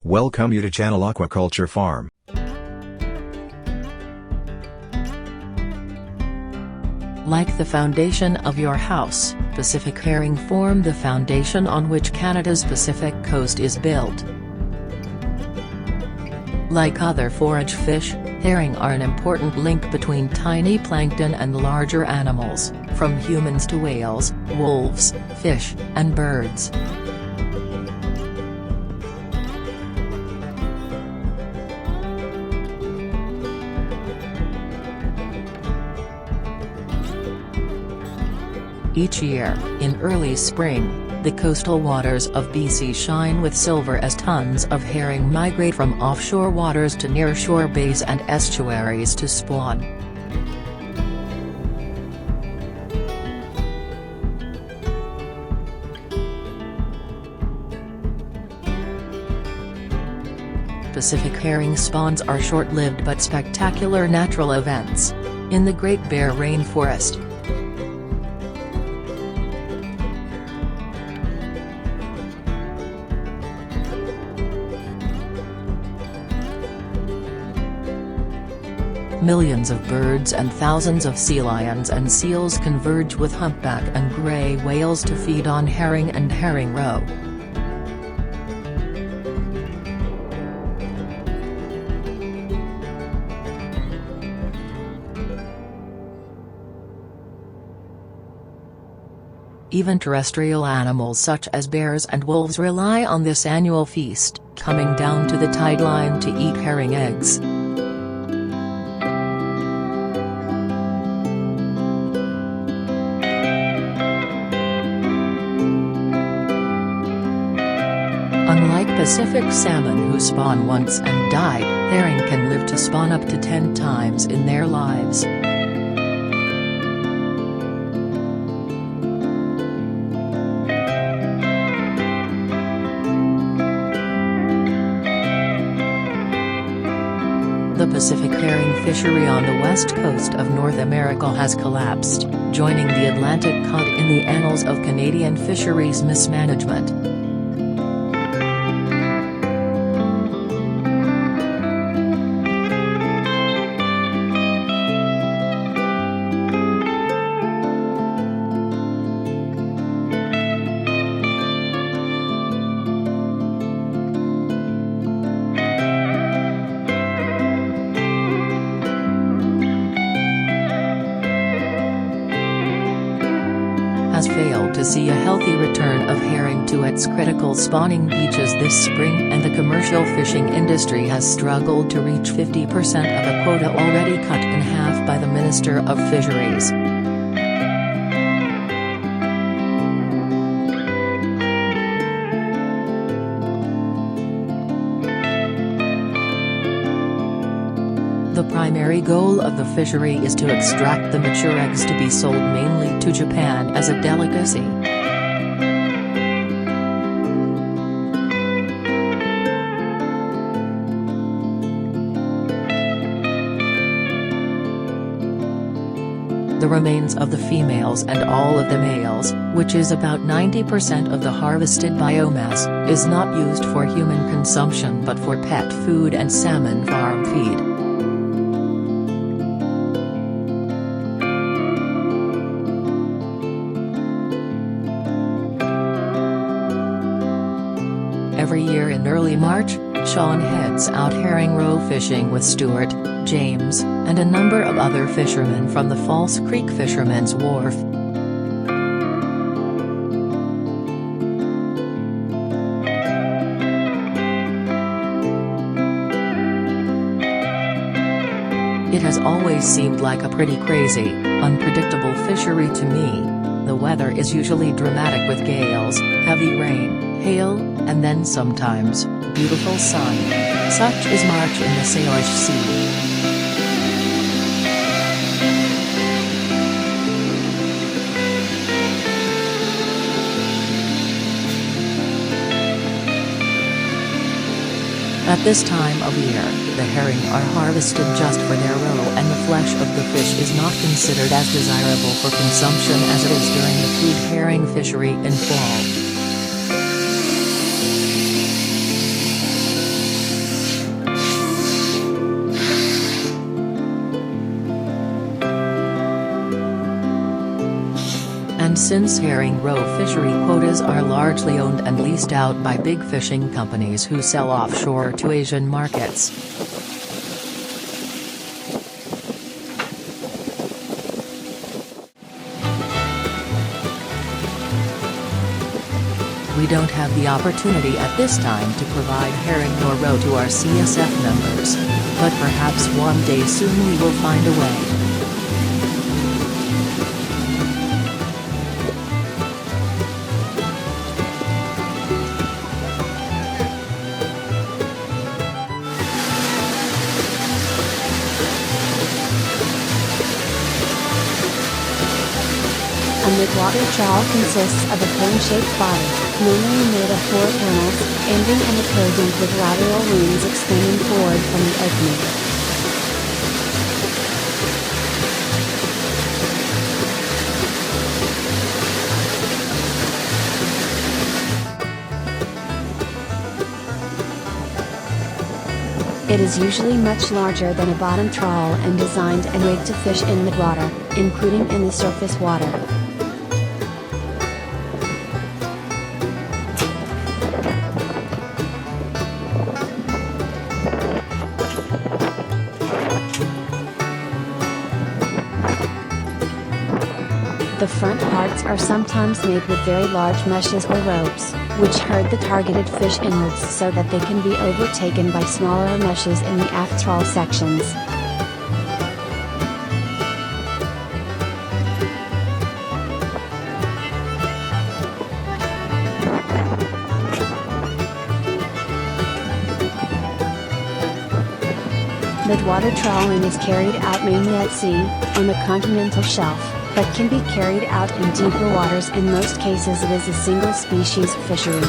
Welcome you to Channel Aquaculture Farm. Like the foundation of your house, Pacific herring form the foundation on which Canada's Pacific coast is built. Like other forage fish, herring are an important link between tiny plankton and larger animals, from humans to whales, wolves, fish, and birds. Each year, in early spring, the coastal waters of BC shine with silver as tons of herring migrate from offshore waters to nearshore bays and estuaries to spawn. Pacific herring spawns are short-lived but spectacular natural events. In the Great Bear Rainforest, millions of birds and thousands of sea lions and seals converge with humpback and gray whales to feed on herring and herring roe. Even terrestrial animals such as bears and wolves rely on this annual feast, coming down to the tide line to eat herring eggs. Unlike Pacific salmon who spawn once and die, herring can live to spawn up to 10 times in their lives. The Pacific herring fishery on the west coast of North America has collapsed, joining the Atlantic cod in the annals of Canadian fisheries mismanagement. Has failed to see a healthy return of herring to its critical spawning beaches this spring, and the commercial fishing industry has struggled to reach 50% of a quota already cut in half by the Minister of Fisheries. The primary goal of the fishery is to extract the mature eggs to be sold mainly to Japan as a delicacy. The remains of the females and all of the males, which is about 90% of the harvested biomass, is not used for human consumption but for pet food and salmon farm feed. Every year in early March, Sean heads out herring roe fishing with Stuart, James, and a number of other fishermen from the False Creek Fisherman's Wharf. It has always seemed like a pretty crazy, unpredictable fishery to me. The weather is usually dramatic with gales, heavy rain, hail, and then sometimes, beautiful sun. Such is March in the Salish Sea. At this time of year, the herring are harvested just for their roe, and the flesh of the fish is not considered as desirable for consumption as it is during the food herring fishery in fall. since herring roe fishery quotas are largely owned and leased out by big fishing companies who sell offshore to Asian markets. We don't have the opportunity at this time to provide herring nor roe to our CSF members, but perhaps one day soon we will find a way. A midwater trawl consists of a cone-shaped body, normally made of 4 panels, ending in a coding with lateral wings extending forward from the opening. It is usually much larger than a bottom trawl and designed and rigged to fish in midwater, including in the surface water. The front parts are sometimes made with very large meshes or ropes, which herd the targeted fish inwards so that they can be overtaken by smaller meshes in the aft trawl sections. Midwater trawling is carried out mainly at sea, on the continental shelf, but can be carried out in deeper waters. In most cases it is a single species fishery.